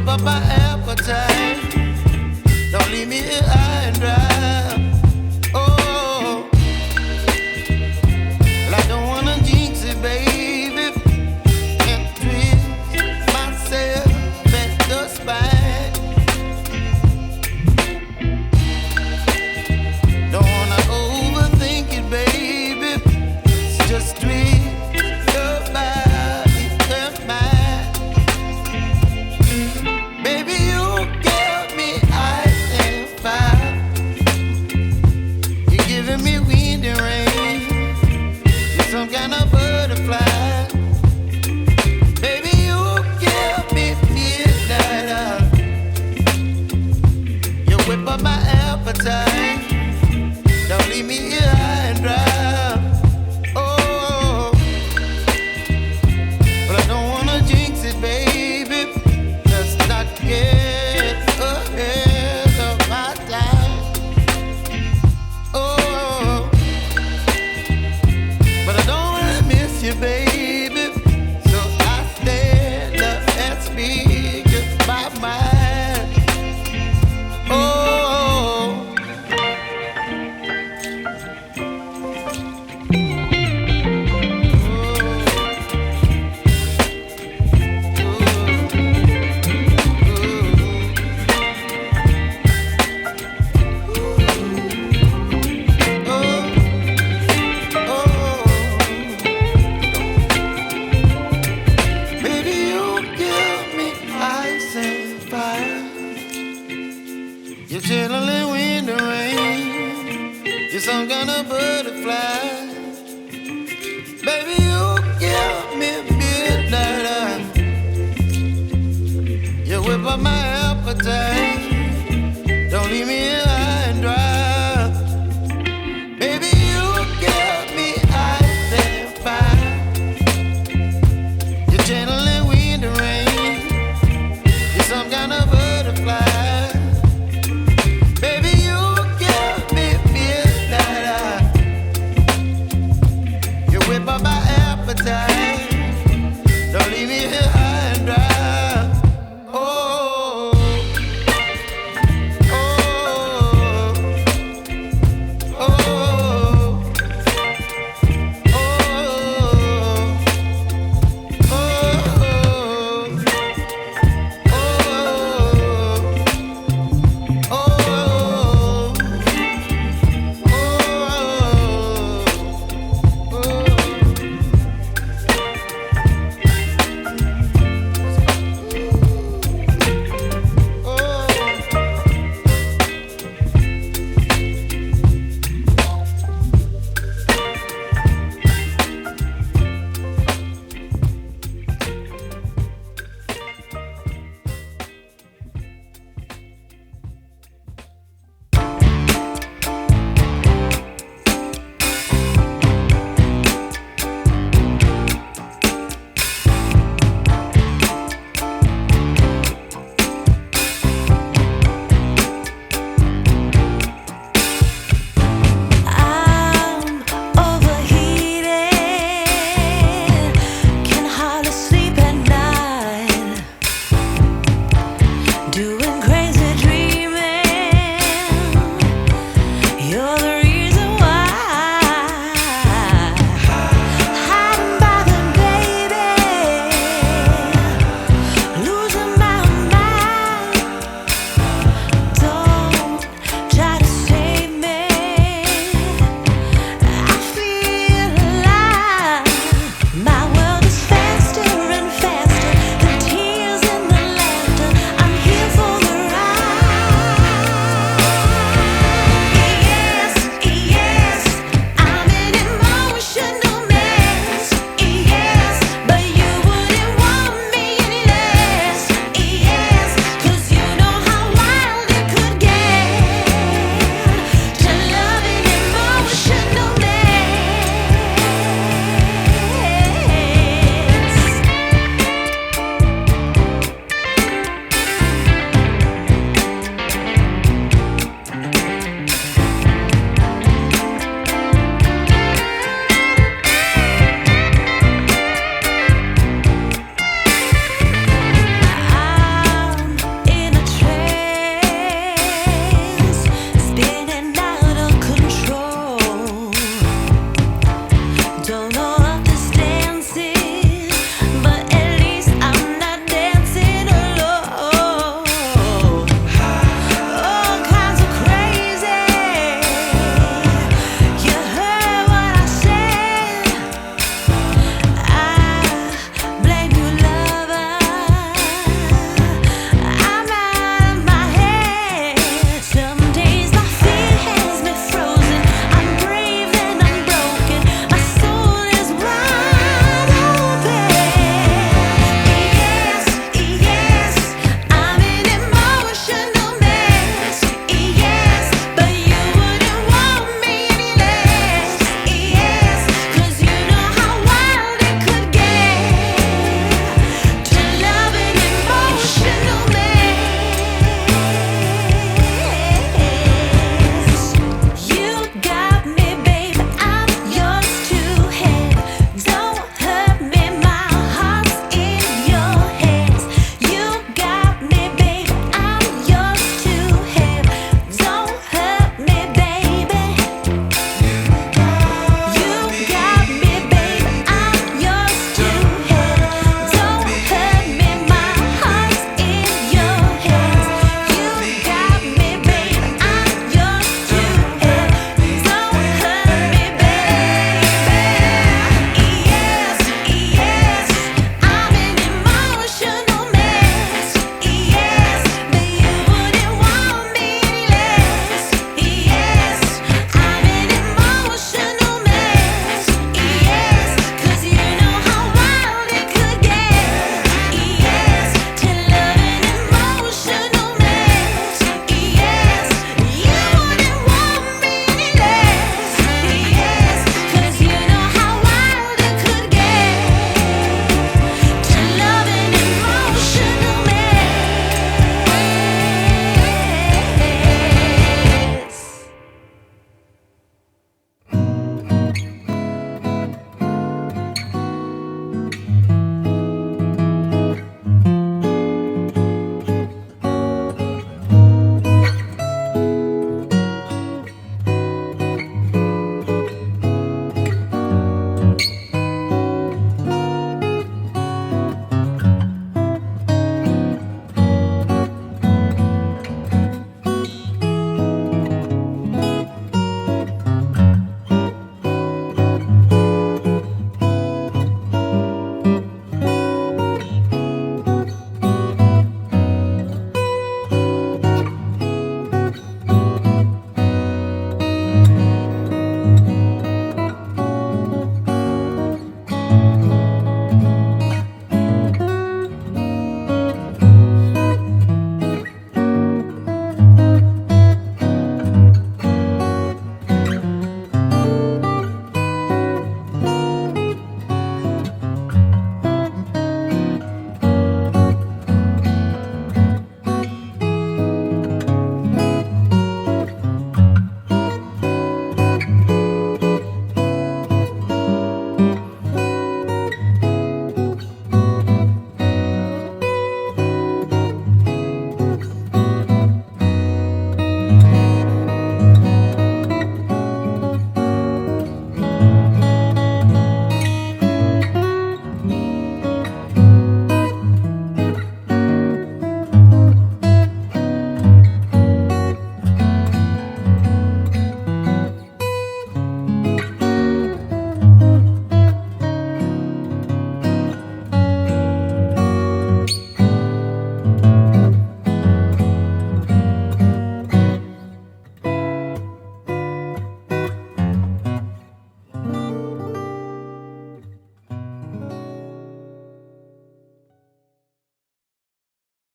up my appetite. Don't leave me here high and dry. Oh, well, I don't wanna jinx it, baby, and twist myself at the spine. Don't wanna overthink it, baby. It's just twist your body and mine. Baby, you give me ice and fire. You're giving me wind and rain. You're some kind of butterfly. Baby, you give me midnight. You whip up my appetite. Don't leave me here high and dry. Oh, but I don't wanna jinx it, baby. Let's not get ahead of my time. Oh, but I don't wanna miss you, baby. So I stand up and speak just my mind. Oh. Baby, you give me ice and fire. You're chilling wind and rain. You're some kind of butterfly. Baby, you give me midnight. You whip up my appetite.